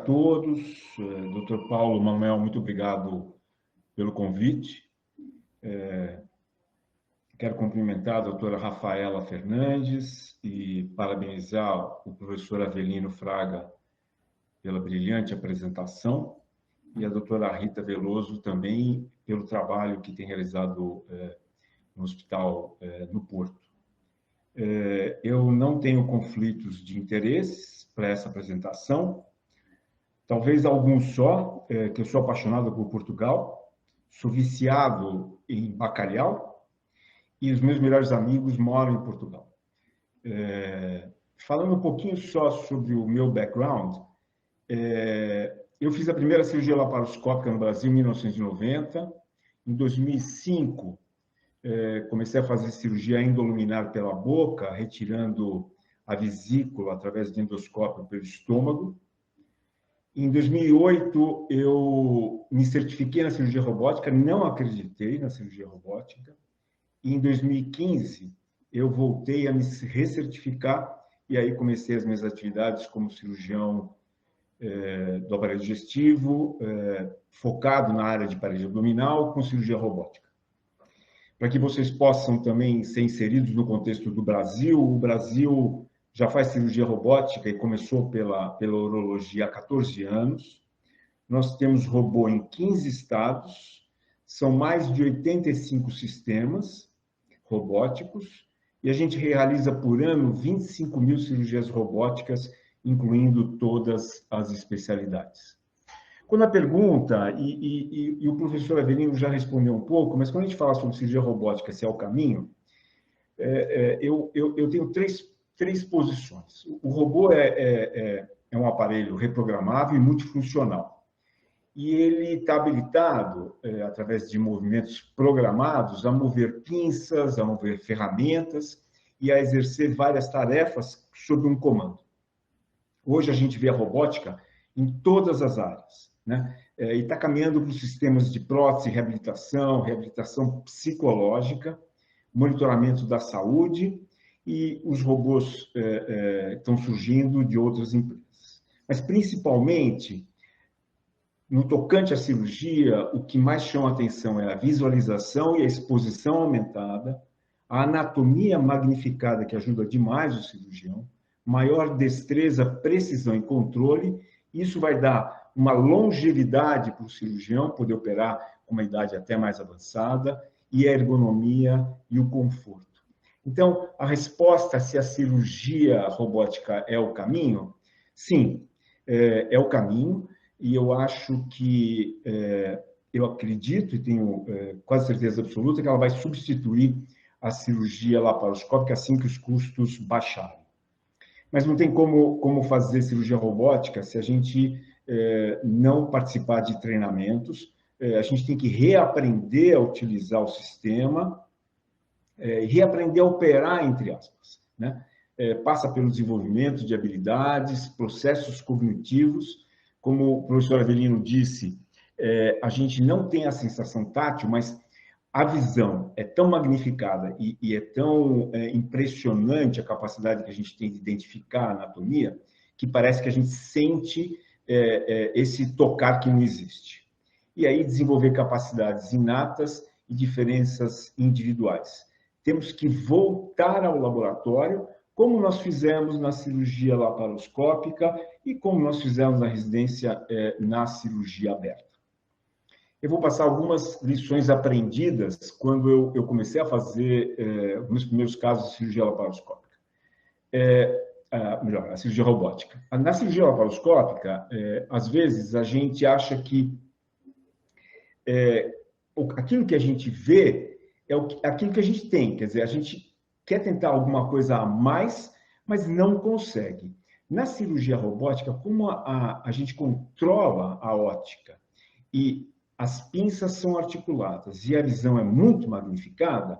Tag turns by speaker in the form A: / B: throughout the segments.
A: todos. Dr. Paulo Manuel, muito obrigado pelo convite. Quero cumprimentar a doutora Rafaela Fernandes e parabenizar o professor Avelino Fraga pela brilhante apresentação e a doutora Rita Veloso também pelo trabalho que tem realizado no Hospital no Porto. Eu não tenho conflitos de interesses para essa apresentação, talvez alguns só, que eu sou apaixonado por Portugal, sou viciado em bacalhau e os meus melhores amigos moram em Portugal. Falando um pouquinho só sobre o meu background, eu fiz a primeira cirurgia laparoscópica no Brasil em 1990. Em 2005, comecei a fazer cirurgia endoluminar pela boca, retirando a vesícula através de endoscópio pelo estômago. Em 2008, eu me certifiquei na cirurgia robótica, não acreditei na cirurgia robótica. E em 2015, eu voltei a me recertificar e aí comecei as minhas atividades como cirurgião do aparelho digestivo, focado na área de parede abdominal, com cirurgia robótica. Para que vocês possam também ser inseridos no contexto do Brasil, o Brasil já faz cirurgia robótica e começou pela urologia há 14 anos. Nós temos robô em 15 estados, são mais de 85 sistemas robóticos, e a gente realiza por ano 25 mil cirurgias robóticas, incluindo todas as especialidades. Quando a pergunta, e o professor Avelino já respondeu um pouco, mas quando a gente fala sobre cirurgia robótica, se é o caminho, eu tenho três posições. O robô é um aparelho reprogramável e multifuncional. E ele está habilitado, através de movimentos programados, a mover pinças, a mover ferramentas e a exercer várias tarefas sob um comando. Hoje a gente vê a robótica em todas as áreas, né? E está caminhando para os sistemas de prótese, reabilitação psicológica, monitoramento da saúde, e os robôs estão surgindo de outras empresas. Mas, principalmente, no tocante à cirurgia, o que mais chama a atenção é a visualização e a exposição aumentada, a anatomia magnificada, que ajuda demais o cirurgião, maior destreza, precisão e controle. Isso vai dar uma longevidade para o cirurgião poder operar com uma idade até mais avançada, e a ergonomia e o conforto. Então, a resposta se a cirurgia robótica é o caminho? Sim, é o caminho, e eu acho que, eu acredito e tenho quase certeza absoluta que ela vai substituir a cirurgia laparoscópica assim que os custos baixarem. Mas não tem como fazer cirurgia robótica se a gente não participar de treinamentos. A gente tem que reaprender a utilizar o sistema, reaprender a operar, entre aspas, né? Passa pelo desenvolvimento de habilidades, processos cognitivos. Como o professor Avelino disse, a gente não tem a sensação tátil, mas a visão é tão magnificada e é tão impressionante a capacidade que a gente tem de identificar a anatomia, que parece que a gente sente esse tocar que não existe. E aí desenvolver capacidades inatas e diferenças individuais. Temos que voltar ao laboratório, como nós fizemos na cirurgia laparoscópica e como nós fizemos na residência na cirurgia aberta. Eu vou passar algumas lições aprendidas quando eu comecei a fazer meus primeiros casos de cirurgia laparoscópica. Melhor, a cirurgia robótica. Na cirurgia laparoscópica, às vezes, a gente acha que aquilo que a gente vê é aquilo que a gente tem. Quer dizer, a gente quer tentar alguma coisa a mais, mas não consegue. Na cirurgia robótica, como a gente controla a óptica e as pinças são articuladas e a visão é muito magnificada,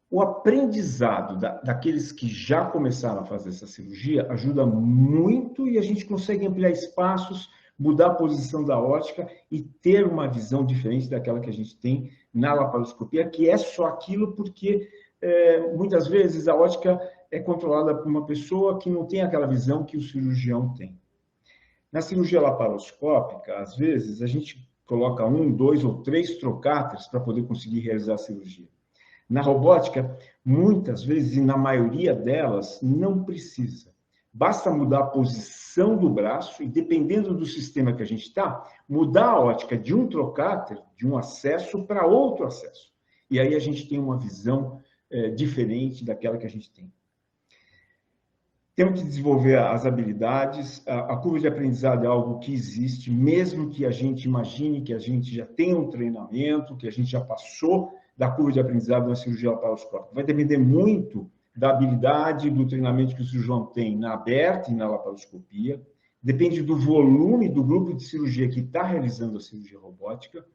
A: o aprendizado daqueles que já começaram a fazer essa cirurgia ajuda muito e a gente consegue ampliar espaços, mudar a posição da óptica e ter uma visão diferente daquela que a gente tem na laparoscopia, que é só aquilo porque muitas vezes a óptica é controlada por uma pessoa que não tem aquela visão que o cirurgião tem. Na cirurgia laparoscópica, às vezes, a gente coloca 1, 2 ou 3 trocáteres para poder conseguir realizar a cirurgia. Na robótica, muitas vezes, e na maioria delas, não precisa. Basta mudar a posição do braço e, dependendo do sistema que a gente está, mudar a ótica de um trocáter, de um acesso, para outro acesso. E aí a gente tem uma visão diferente daquela que a gente tem. Temos que desenvolver as habilidades. A curva de aprendizado é algo que existe, mesmo que a gente imagine que a gente já tenha um treinamento, que a gente já passou da curva de aprendizado na cirurgia laparoscópica. Vai depender muito da habilidade, do treinamento que o cirurgião tem na aberta e na laparoscopia. Depende do volume do grupo de cirurgia que está realizando a cirurgia robótica.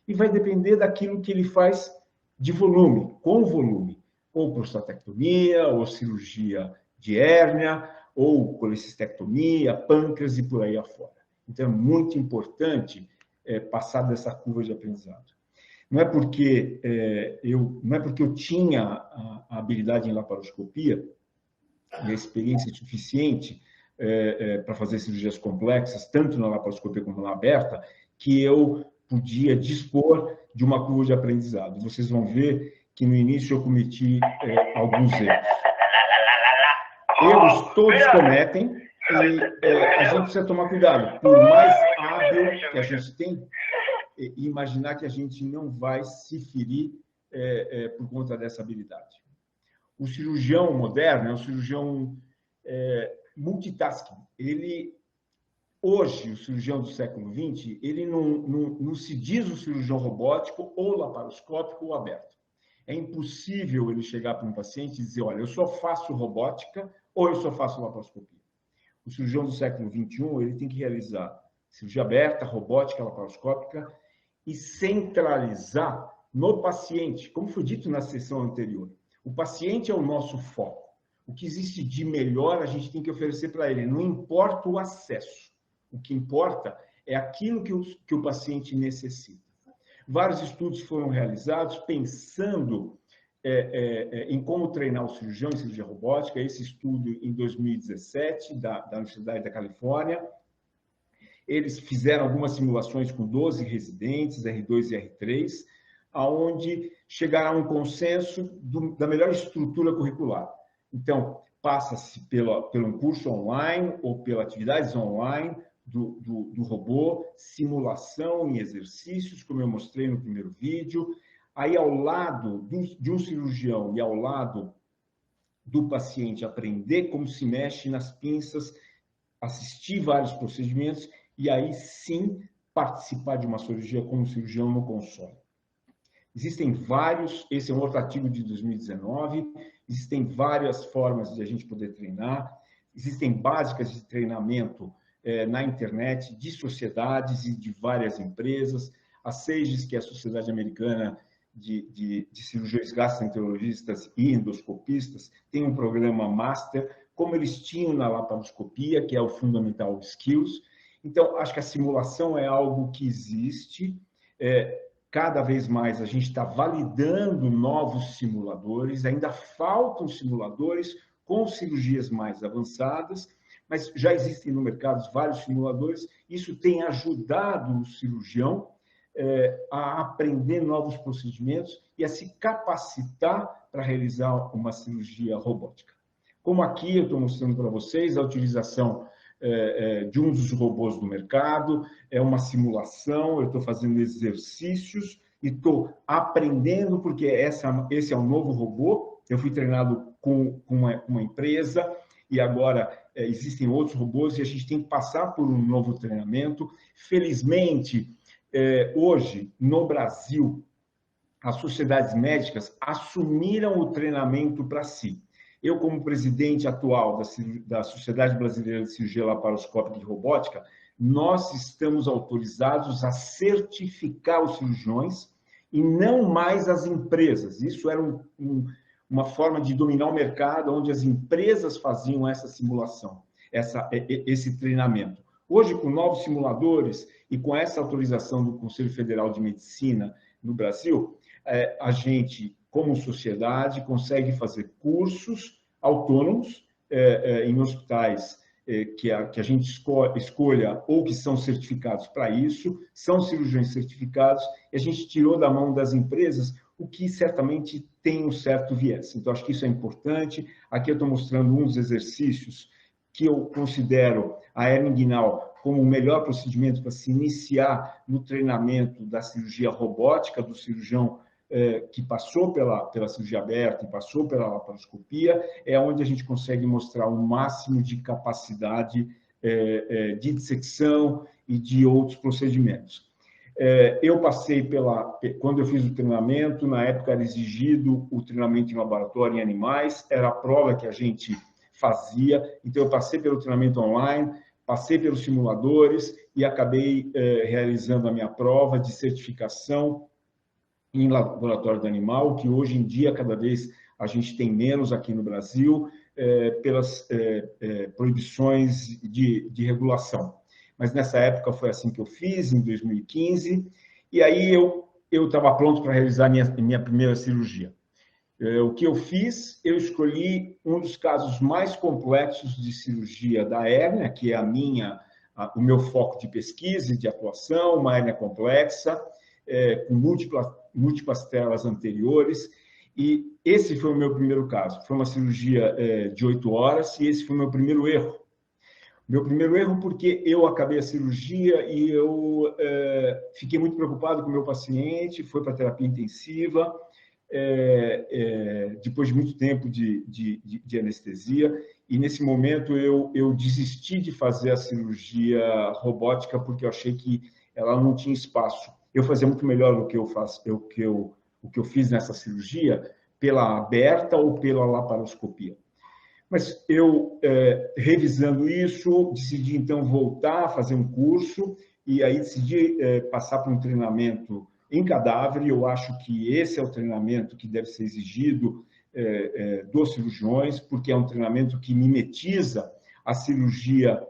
A: E vai depender daquilo que ele faz de volume, com volume. Ou prostatectomia, ou cirurgia de hérnia, ou colecistectomia, pâncreas e por aí afora. Então, é muito importante passar dessa curva de aprendizado. Não é porque eu tinha a habilidade em laparoscopia e a experiência suficiente para fazer cirurgias complexas, tanto na laparoscopia como na aberta, que eu podia dispor de uma curva de aprendizado. Vocês vão ver que no início eu cometi alguns erros. Erros todos cometem e a gente precisa tomar cuidado. Por mais hábil que a gente tem, imaginar que a gente não vai se ferir por conta dessa habilidade. O cirurgião moderno é um cirurgião multitasking. Hoje, o cirurgião do século XX, ele não se diz o cirurgião robótico ou laparoscópico ou aberto. É impossível ele chegar para um paciente e dizer, olha, eu só faço robótica ou eu só faço laparoscopia. O cirurgião do século XXI, ele tem que realizar cirurgia aberta, robótica, laparoscópica e centralizar no paciente, como foi dito na sessão anterior. O paciente é o nosso foco. O que existe de melhor a gente tem que oferecer para ele. Não importa o acesso. O que importa é aquilo que o paciente necessita. Vários estudos foram realizados pensando em como treinar o cirurgião em cirurgia robótica. Esse estudo em 2017, da Universidade da Califórnia. Eles fizeram algumas simulações com 12 residentes, R2 e R3, onde chegaram a um consenso da melhor estrutura curricular. Então, passa-se pelo curso online ou pelas atividades online do robô, simulação em exercícios, como eu mostrei no primeiro vídeo. Aí, ao lado de um cirurgião e ao lado do paciente, aprender como se mexe nas pinças, assistir vários procedimentos e aí sim participar de uma cirurgia como cirurgião no console. Existem vários, esse é um outro artigo de 2019, existem várias formas de a gente poder treinar, existem básicas de treinamento na internet de sociedades e de várias empresas. A SAGES, que é a Sociedade Americana de Cirurgiões Gastroenterologistas e Endoscopistas, tem um programa Master, como eles tinham na laparoscopia, que é o Fundamental Skills. Então, acho que a simulação é algo que existe. Cada vez mais a gente está validando novos simuladores, ainda faltam simuladores com cirurgias mais avançadas, mas já existem no mercado vários simuladores. Isso tem ajudado o cirurgião a aprender novos procedimentos e a se capacitar para realizar uma cirurgia robótica. Como aqui eu estou mostrando para vocês a utilização de um dos robôs do mercado, é uma simulação, eu estou fazendo exercícios e estou aprendendo, porque esse é um novo robô, eu fui treinado com uma empresa e agora existem outros robôs e a gente tem que passar por um novo treinamento. Felizmente, hoje, no Brasil, as sociedades médicas assumiram o treinamento para si. Eu, como presidente atual da Sociedade Brasileira de Cirurgia Laparoscópica e Robótica, nós estamos autorizados a certificar os cirurgiões e não mais as empresas. Isso era uma forma de dominar o mercado, onde as empresas faziam essa simulação, esse treinamento. Hoje, com novos simuladores e com essa autorização do Conselho Federal de Medicina no Brasil, a gente, como sociedade, consegue fazer cursos autônomos em hospitais que a gente escolha ou que são certificados para isso, são cirurgiões certificados, e a gente tirou da mão das empresas o que certamente tem um certo viés. Então, acho que isso é importante. Aqui eu estou mostrando um dos exercícios que eu considero a hernia inguinal como o melhor procedimento para se iniciar no treinamento da cirurgia robótica, do cirurgião que passou pela cirurgia aberta e passou pela laparoscopia, é onde a gente consegue mostrar o máximo de capacidade de dissecção e de outros procedimentos. Eu passei quando eu fiz o treinamento, na época era exigido o treinamento em laboratório em animais, era a prova que a gente fazia, então eu passei pelo treinamento online, passei pelos simuladores e acabei realizando a minha prova de certificação em laboratório do animal, que hoje em dia, cada vez a gente tem menos aqui no Brasil, pelas proibições de regulação. Mas nessa época foi assim que eu fiz, em 2015, e aí eu estava pronto para realizar minha primeira cirurgia. O que eu fiz? Eu escolhi um dos casos mais complexos de cirurgia da hérnia, que é o meu foco de pesquisa e de atuação, uma hérnia complexa, com múltiplas telas anteriores, e esse foi o meu primeiro caso. Foi uma cirurgia de 8 horas, e esse foi o meu primeiro erro. Meu primeiro erro porque eu acabei a cirurgia e eu fiquei muito preocupado com o meu paciente, foi para terapia intensiva, depois de muito tempo de anestesia, e nesse momento eu desisti de fazer a cirurgia robótica porque eu achei que ela não tinha espaço. Eu fazia muito melhor do que o que eu fiz nessa cirurgia pela aberta ou pela laparoscopia. Mas eu, revisando isso, decidi então voltar a fazer um curso e aí decidi passar por um treinamento em cadáver, e eu acho que esse é o treinamento que deve ser exigido dos cirurgiões, porque é um treinamento que mimetiza a cirurgia,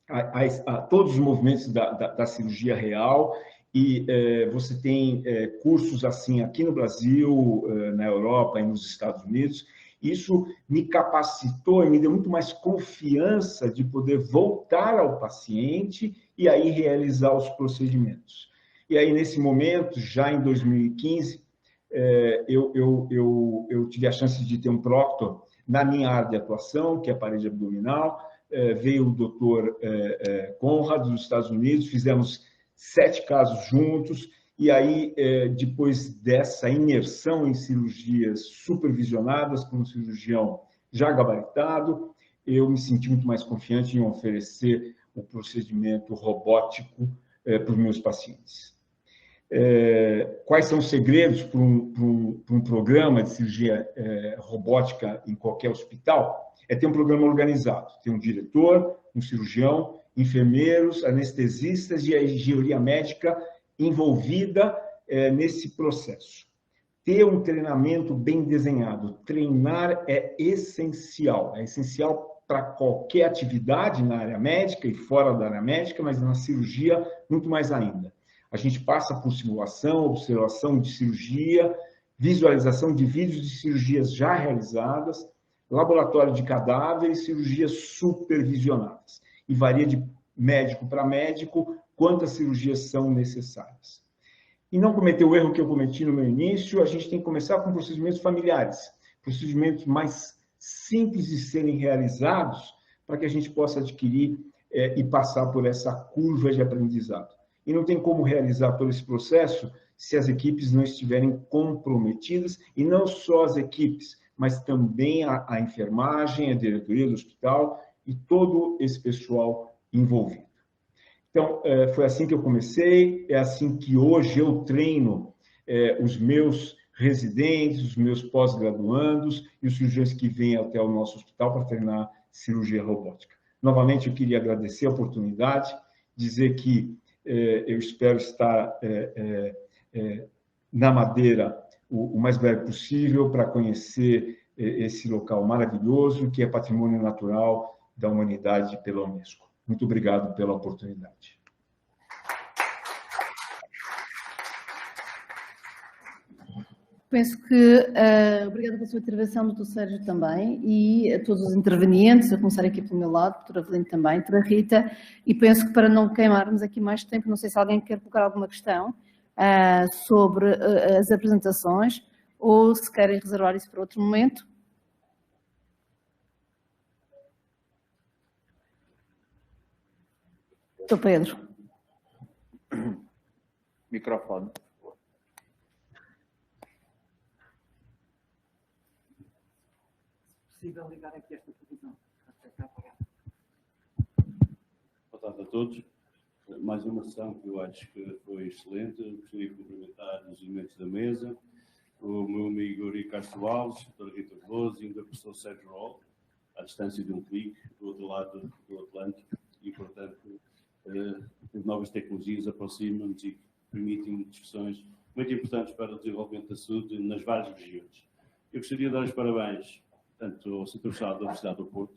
A: a todos os movimentos da cirurgia real, e você tem cursos assim aqui no Brasil, na Europa e nos Estados Unidos. Isso me capacitou e me deu muito mais confiança de poder voltar ao paciente e aí realizar os procedimentos. E aí, nesse momento, já em 2015, eu tive a chance de ter um proctor na minha área de atuação, que é a parede abdominal. Veio o doutor Conrad, dos Estados Unidos, fizemos 7 casos juntos, e aí, depois dessa imersão em cirurgias supervisionadas por um cirurgião já gabaritado, eu me senti muito mais confiante em oferecer o procedimento robótico para os meus pacientes. Quais são os segredos para um programa de cirurgia robótica em qualquer hospital? É ter um programa organizado, ter um diretor, um cirurgião, enfermeiros, anestesistas e a engenharia médica envolvida nesse processo. Ter um treinamento bem desenhado. Treinar é essencial para qualquer atividade na área médica e fora da área médica, mas na cirurgia muito mais ainda. A gente passa por simulação, observação de cirurgia, visualização de vídeos de cirurgias já realizadas, laboratório de cadáveres, cirurgias supervisionadas. E varia de médico para médico quantas cirurgias são necessárias. E não cometer o erro que eu cometi no meu início, a gente tem que começar com procedimentos familiares, procedimentos mais simples de serem realizados para que a gente possa adquirir e passar por essa curva de aprendizado. E não tem como realizar todo esse processo se as equipes não estiverem comprometidas, e não só as equipes, mas também a enfermagem, a diretoria do hospital e todo esse pessoal envolvido. Então, foi assim que eu comecei, é assim que hoje eu treino os meus residentes, os meus pós-graduandos e os cirurgiões que vêm até o nosso hospital para treinar cirurgia robótica. Novamente, eu queria agradecer a oportunidade, dizer que eu espero estar na Madeira o mais breve possível para conhecer esse local maravilhoso que é patrimônio natural da humanidade pela Unesco. Muito obrigado pela oportunidade.
B: Penso que, obrigada pela sua intervenção, doutor Sérgio também, e a todos os intervenientes, a começar aqui pelo meu lado, doutora Avelino também, doutora Rita, e penso que para não queimarmos aqui mais tempo, não sei se alguém quer colocar alguma questão sobre as apresentações, ou se querem reservar isso para outro momento. Doutor Pedro.
C: Microfone. Possível ligar aqui esta televisão.
D: Boa tarde a todos. Mais uma sessão que eu acho que foi excelente. Gostaria de cumprimentar os elementos da mesa, o meu amigo Eurico Castro Alves, a doutora Rita Veloso e ainda o professor Sérgio Roll, à distância de um clique, do outro lado do Atlântico, e, portanto, as novas tecnologias aproximam-nos e permitem discussões muito importantes para o desenvolvimento da saúde nas várias regiões. Eu gostaria de dar os parabéns, tanto ao Centro Social da Universidade do Porto,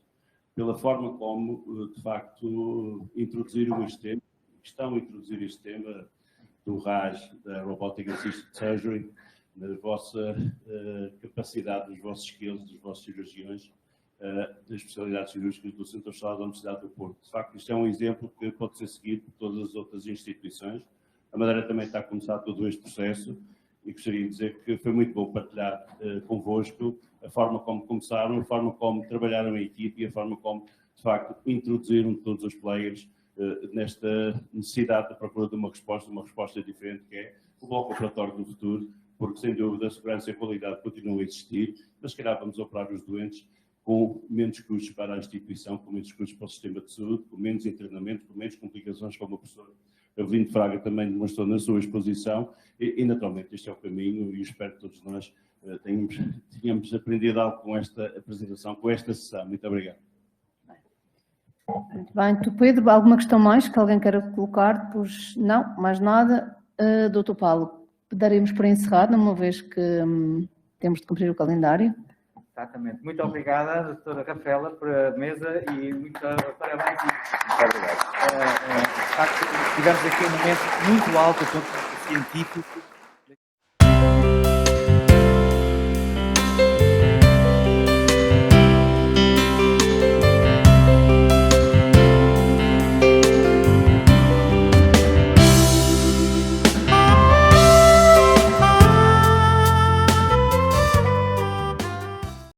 D: pela forma como, de facto, introduziram este tema, estão a introduzir este tema do RAS, da Robotic Assisted Surgery, na vossa capacidade, dos vossos skills, dos vossos cirurgiões, das especialidades cirúrgicas do Centro Social da Universidade do Porto. De facto, isto é um exemplo que pode ser seguido por todas as outras instituições. A Madeira também está a começar todo este processo e gostaria de dizer que foi muito bom partilhar convosco a forma como começaram, a forma como trabalharam em equipe e a forma como, de facto, introduziram todos os players nesta necessidade da procura de uma resposta diferente, que é o bloco operatório do futuro, porque, sem dúvida, a segurança e a qualidade continuam a existir, mas, se calhar, vamos operar os doentes com menos custos para a instituição, com menos custos para o sistema de saúde, com menos internamento, com menos complicações, como o professor Avelino Fraga também demonstrou na sua exposição, e naturalmente este é o caminho e espero que todos nós tenhamos aprendido algo com esta apresentação, com esta sessão. Muito obrigado.
B: Muito bem, doutor Pedro, alguma questão mais que alguém queira colocar? Pois não, mais nada. Doutor Paulo, daremos por encerrado, uma vez que temos de cumprir o calendário.
C: Exatamente. Muito obrigada, doutora Rafaela, por a mesa e muito parabéns. Muito obrigado. De facto, tivemos aqui um momento muito alto do ponto de vista científico